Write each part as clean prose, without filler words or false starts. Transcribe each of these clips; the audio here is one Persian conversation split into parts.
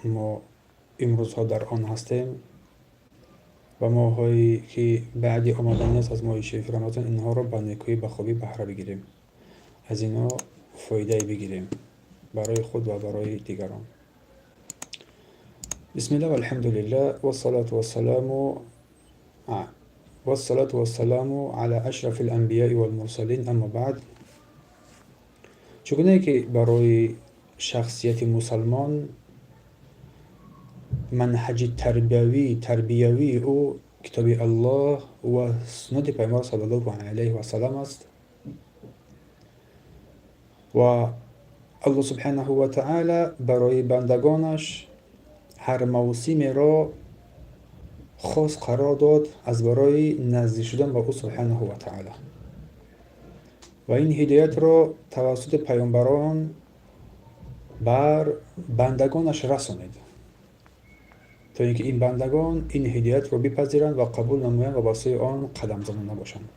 ما امروزها در آن هستیم و ماهایی که بعدی آمدن است از ماه شریف رمضان، اینها رو به نیکویی به خوبی بهره بگیریم، از اینا فایده بگیریم برای خود و برای دیگران. بسم الله والحمد لله والصلاة والسلام على اشرف الانبیاء والمرسلین. اما بعد، چگونه که برای شخصیت مسلمان منهج تربیوی او کتاب الله و سنت پیامبر صلی الله علیه و سلم است و الله سبحانه و تعالی برای بندگانش هر موسمی را خاص قرار داد از برای نزدیک شدن به او سبحانه و تعالی، و این هدایت را توسط پیامبران بر بندگانش رسانید تا اینکه این بندگان این هدایت را بپذیرند و قبول نمایند و به سوی آن قدم زننده باشند.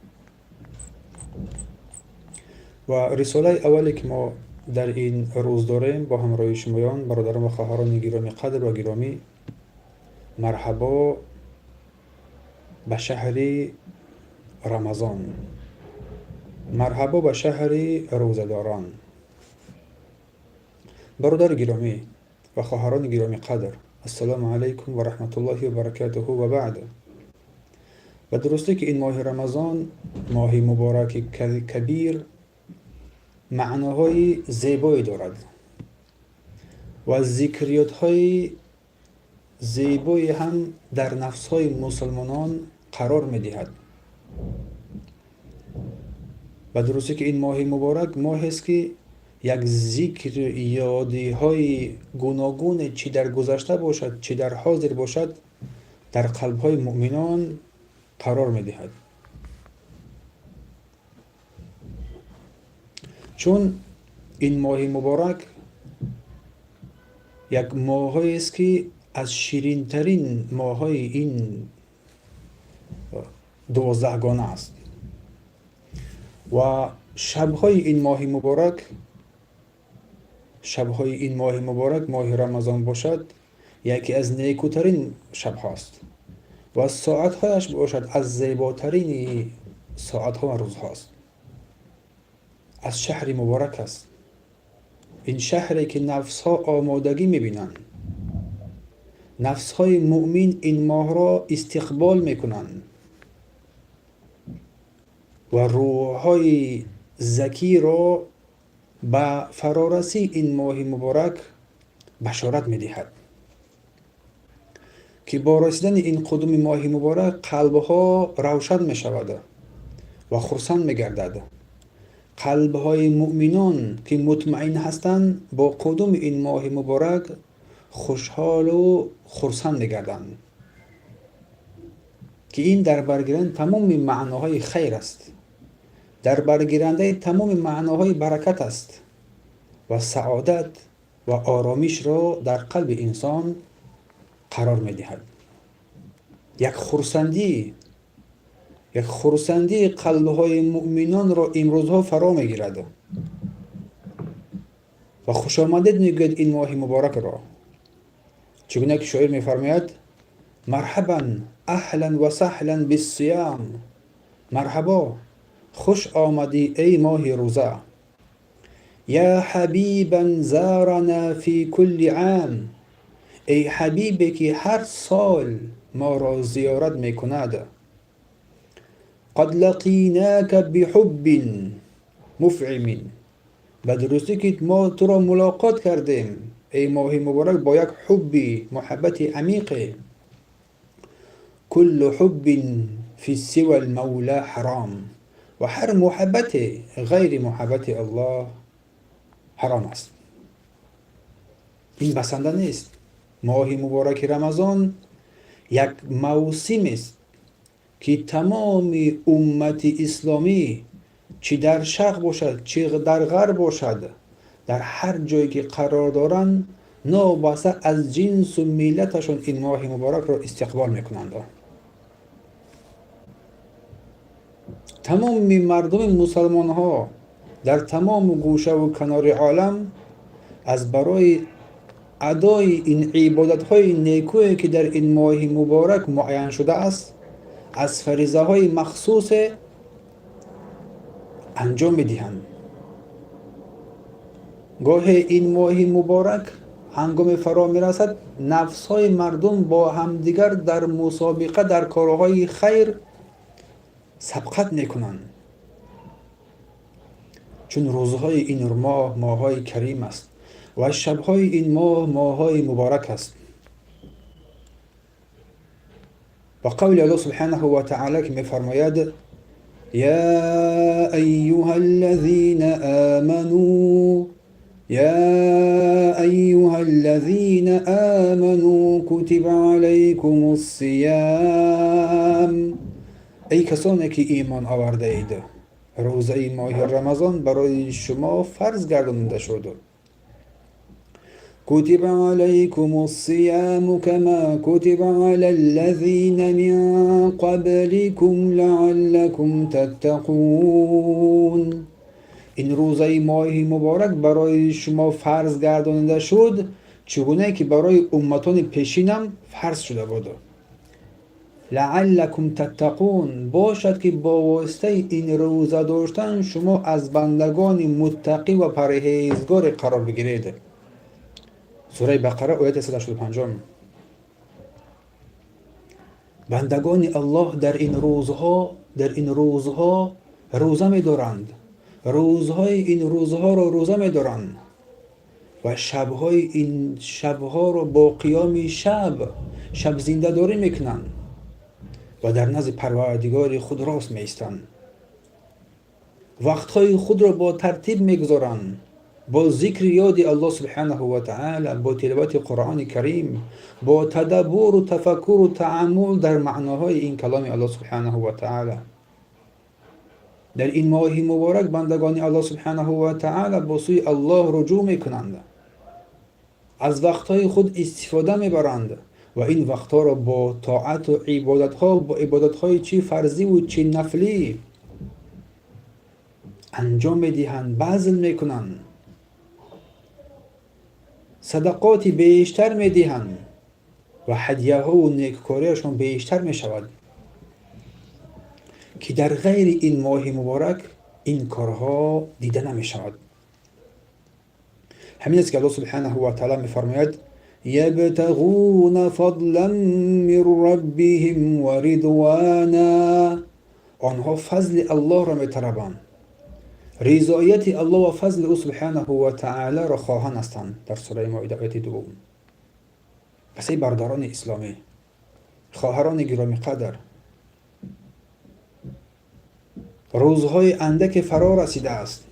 و رساله اولی که ما در این روز داریم با همراهی شمایان برادران و خواهران گرامی قدر و گرامی، مرحبا به شهر رمضان، مرحبا به شهر روزداران. برادر گرامی و خواهران گرامی قدر، السلام علیکم و رحمت الله و برکاته. و بعد، و درسته که این ماه رمضان، ماه مبارک کبیر، معناهای زیبایی دارد و ذکریات های زیبایی هم در نفس های مسلمانان قرار می دهد. و درسته که این ماه مبارک ماه است که یک ذکر یادی های گوناگون چی در گذشته باشد چی در حاضر باشد در قلب های مؤمنان قرار می دهد. چون این ماه مبارک یک ماه است که از شیرین ترین ماه های این 12 گانه است و شب‌های این ماه مبارک ماه رمضان باشد یکی از نیکوترین شب هاست و ساعت‌هایش باشد از زیباترین ساعت‌ها و روزهاست. از شهر مبارک است، این شهری که نفس‌ها آمادگی می‌بینند، نفس‌های مؤمن این ماه را استقبال می‌کنند و روح‌های زکی را به فرارسی این ماه مبارک بشارت می‌دهد که با رسیدن این قدوم ماه مبارک قلب‌ها روشن می‌شود و خرسند می‌گردد. قلب‌های مؤمنان که مطمئن هستند با قدوم این ماه مبارک خوشحال و خرسند می‌گردند که این در برگیرنده تمام معناهای خیر است، در برگیرنده تمام معناهای برکت است و سعادت و آرامش را در قلب انسان قرار می‌دهد. یک خرسندی قلب‌های مؤمنان را امروزها فرا می‌گیرد و خوش آمدید میگوید این ماه مبارک را. چگونه که شاعر می‌فرماید: مرحبا اهلا و سهلا بالصیام، مرحبا خوش آمدی ای ماه روزه، یا حبیبا زارنا فی کل عام، ای حبیبی که هر سال ما را زیارت میکند. قد لقیناک بحب مفعم، به درستی که ما تو را ملاقات کردیم ای ماه مبارک با یک محبت عمیق. کل حب فی سوى المولى حرام، و هر محبت غیر محبت الله حرام است، این بسنده نیست. ماه مبارک رمضان یک موسم است که تمام امت اسلامی چی در شرق باشد چی در غرب باشد در هر جایی که قرار دارند نابسته از جنس و ملتشون این ماه مبارک را استقبال میکنند. تمام مردم مسلمان ها در تمام گوشه و کنار عالم از برای ادای این عبادت های نیکویی که در این ماه مبارک معین شده است از فریضه های مخصوص انجام میدهند. گاه این ماه مبارک هنگام فرا میرسد نفس های مردم با همدیگر در مسابقه در کارهای خیر سبقت میکنند، چون روزهای این ماه ماههای کریم است و شبهای این ماه ماههای مبارک است. و قول الله سبحانه و تعالی که میفرماید یا ایها الذین آمنوا كتب علیکم الصیام، ای کسانی که ایمان آورده اید، روزه ماه رمضان برای شما فرض گردانده شد. كتب عليكم الصيام كما كتب على الذين من قبلكم لعلكم تتقون. این روزه ماه مبارک برای شما فرض گردانده شد چگونه که برای امتان پیشینم فرض شده بود. لعلكم تتقون باشد که با واسطه این روزه داشتن شما از بندگان متقی و پرهیزگار قرار بگیرید. سوره بقره آیت 185. بندگان الله در این روزها روزه می‌دارند. روزهای این روزها را روزه می‌دارند و شبهای این شبها را با قیام شب زنده داری میکنند و در نزد پروردگار خود راست می‌ایستند. وقتهای خود را با ترتیب می‌گذارند، با ذکر یاد الله سبحانه و تعالی، با تلاوت قرآن کریم، با تدبر و تفکر و تأمل در معناهای این کلام الله سبحانه و تعالی. در این ماه مبارک بندگان الله سبحانه و تعالی با سوی الله رجوع میکنند، از وقتهای خود استفاده میبرند و این وقتها را با طاعت و عبادتهای چی فرضی و چی نفلی انجام میدهند، بذل میکنند، صدقات بیشتر میدهند و هدیه ها و نیککاریشون بیشتر میشود که در غیر این ماه مبارک این کارها دیده نمیشود. همین است که الله سبحانه و تعالی میفرماید یبتغون فضلا من ربهم و رضوانا، آنها فضل الله را میطلبند، رضایت الله و فضل او سبحانه و تعالی را خواهان هستند. در سوره مائده آیه 2. پس ای برادران اسلامی، خواهران گرامی قدر، روزهای اندک فرا رسیده است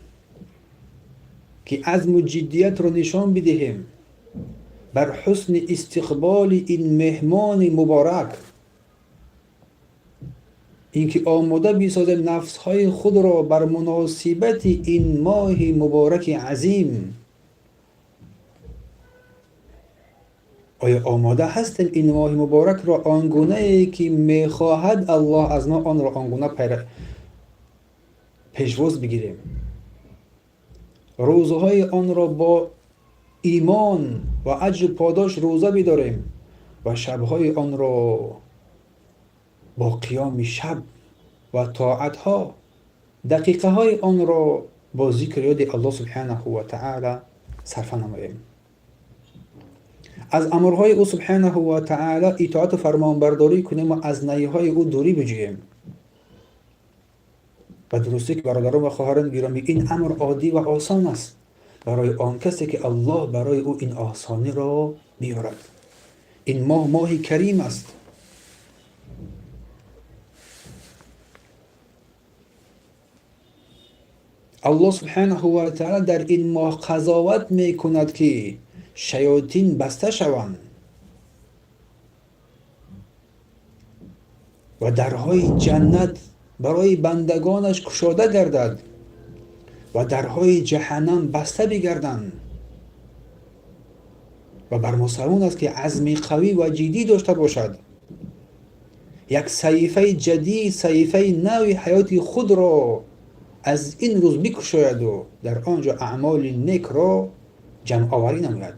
که عزم و جدیت را نشان بدهیم بر حسن استقبال این مهمان مبارک، اینکه آماده بسازیم نفسهای خود را بر مناسبت این ماه مبارک عظیم. آیا آماده هستیم این ماه مبارک را آنگونه ای که میخواهد الله از ما آن را آنگونه پیشواز بگیریم، روزهای آن را با ایمان و اجر پاداش روزه بداریم و شبهای آن را با قیام شب و طاعتها، دقیقه های آن را با ذکر یاد الله سبحانه و تعالی صرف نماییم. از امرهای او سبحانه و تعالی اطاعت و فرمانبرداری کنیم و از نهیهای او دوری بجوییم. و درسته که برادران و خواهران گرامی این امر عادی و آسان است برای آن کسی که الله برای او این آسانی را بیارد. این ماه کریم است. الله سبحانه و تعالی در این ماه قضاوت میکند که شیاطین بسته شوند و درهای جنت برای بندگانش گشاده گردد و درهای جهنم بسته بگردند و بر مسلمان است که عزم قوی و جدی داشته باشد، یک صحیفه جدید، صحیفه نوی حیات خود را از این روز بکشاید و در آنجا اعمال نیک را جمع آوری نماید.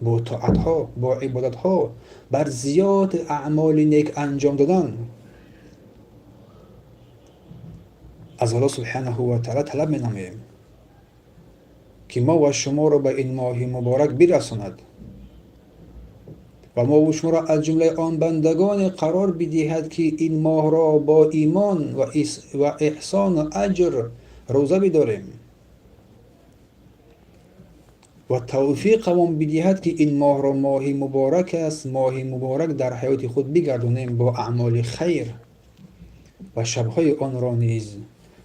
با طاعت ها، با عبادت ها، بر زیاد اعمال نیک انجام دادن. از الله سبحانه و تعالی طلب می نماییم که ما و شما را به این ماه مبارک برساند و ما و شما را از جمله آن بندگان قرار بدهد که این ماه را با ایمان و احسان و اجر روزه بداریم و توفیقمون بدهد که این ماه را ماه مبارک است، ماه مبارک در حیات خود بگردانیم با اعمال خیر و شبهای آن را نیز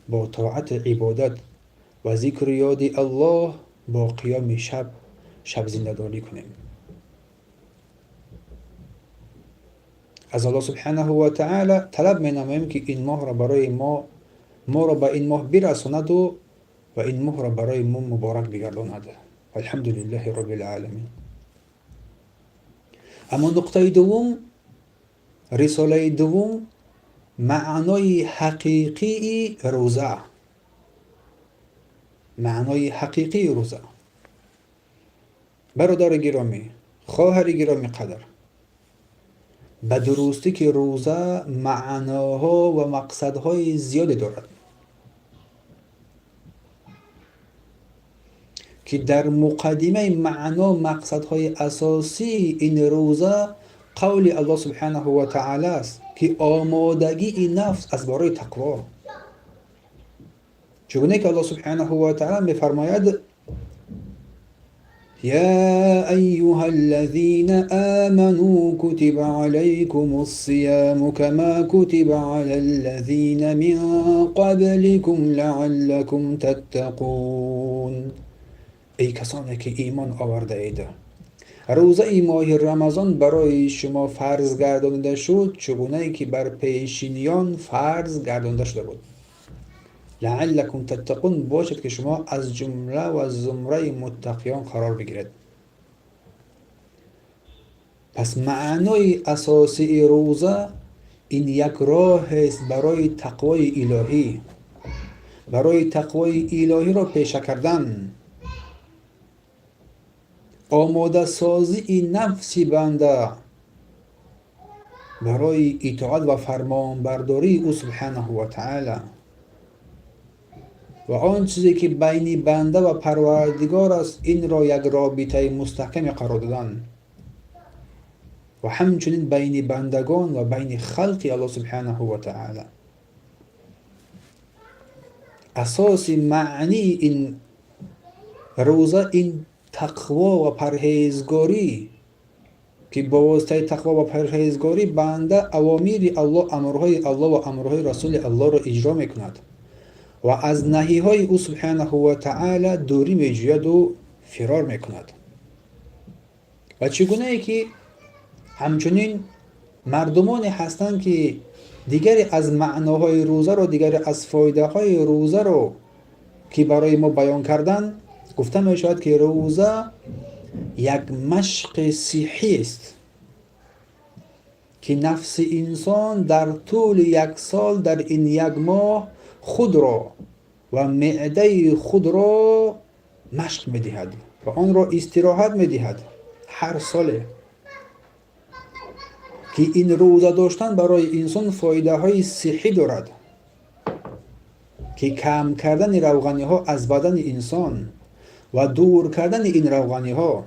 با طاعت عبادت و ذکر یاد الله با قیام شب زنده‌داری کنیم. از الله سبحانه و تعالی طلب می نماییم که این ماه را برای ما را به این ماه برساند و این ماه را برای ما مبارک بگرداند. الحمدلله رب العالمین. اما نقطه دوم، رساله دوم، معنای حقیقی روزه. معنای حقیقی روزه. برادر گرامی، خواهر گرامی قدر، به درستی که روزه معناها و مقصدهای زیادی دارد که در مقدمه معنا مقصدهای اساسی این روزه قول الله سبحانه و تعالی است که آمادگی نفس از برای تقوا. چگونه که الله سبحانه و تعالی می‌فرماید يا أيها الذين آمنوا كتب عليكم الصيام كما كتب على الذين من قبلكم لعلكم تتقون. ای کسانی که ایمان آورده اید، روزه ماه رمضان برای شما فرض گردانده شد چگونه که بر پیشینیان فرض گردانده شده بود. لعلکم تتقون، باشد که شما از جمله و زمره متقیان قرار بگیرید. پس معنای اساسی روزه این یک راه است برای تقوای الهی، برای تقوای الهی را پیشه کردن، آماده سازی نفس بنده برای اطاعت و فرمان برداری او سبحانه و تعالی و آن چیزی که بین بنده و پروردگار است این را یک رابطه مستحکم قرار دادن و همچنین بین بندگان و بین خلق الله سبحانه و تعالی. اساس معنی این روزه این تقوا و پرهیزگاری که با واسطه تقوا و پرهیزگاری بنده اوامر الله، امرهای الله و امرهای رسول الله را اجرا میکند و از نهیهای او سبحانه و تعالی دوری میجوید و فرار میکند. و چگونه ای که همچنین مردمانی هستند که دیگری از معناهای روزه رو، دیگری از فایده های روزه رو که برای ما بیان کردن، گفته می شود که روزه یک مشق صحی است که نفس انسان در طول یک سال، در این یک ماه خود را و معده خود را مشق می دهد و آن را استراحت می دهد هر ساله. که این روزه داشتن برای انسان فایده های صحی دارد که کم کردن روغنی ها از بدن انسان و دور کردن این روغنی ها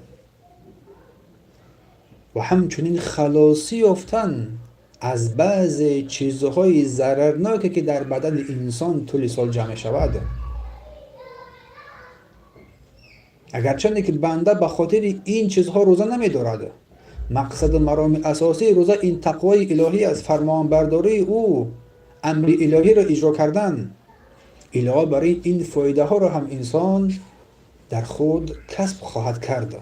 و همچنین خلاصی یافتن از بعض چیزهای ضررناکی که در بدن انسان طول سال جمع شود. اگرچه که بنده به خاطر این چیزها روزه نمی دارد، مقصد مرام اساسی روزه این تقوای الهی از فرمان برداری او، امر الهی را اجرا کردن، علاوه برای این فایده ها را هم انسان در خود کسب خواهد کرد.